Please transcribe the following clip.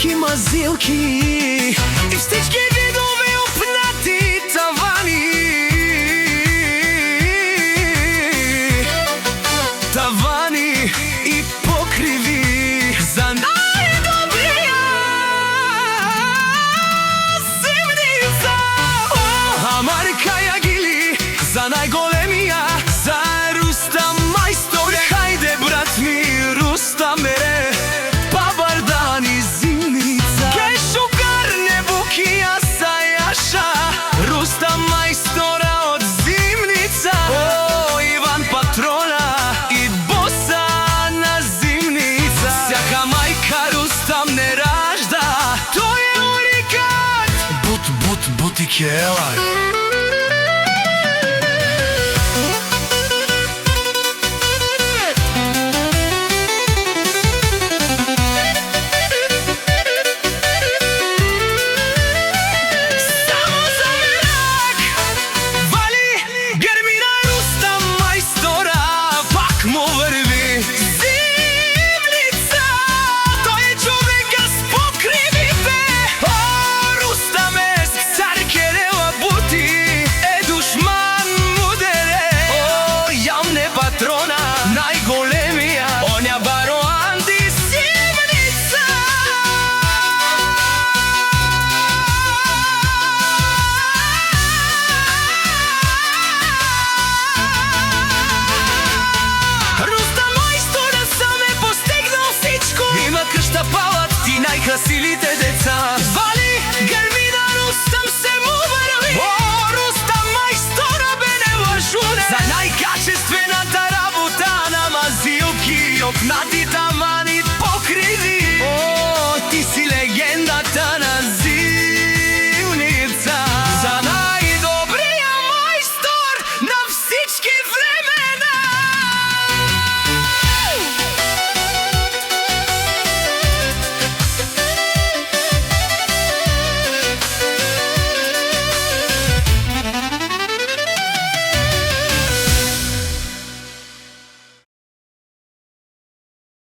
всички мазилки и всички видове опнати тавани. Тавани и покриви за най-добрия зимница. Амарка Ягили за най-големия, за Рустам Мајстор. Хајде брат ми, Рустаме, пабардани зимница. Ке шугарне букија са јаша, Рустам Мајстора од зимница. О, Иван Патрона и боса на зимница. Сяка мајка Рустам не ражда, тој е оригат. Бутикела. Најкрасивите деца. Вали, Гермина, Рустам се му врви. О, Рустам Мајстора бе не лажуне. За најкачествената работа на мазилки, опнати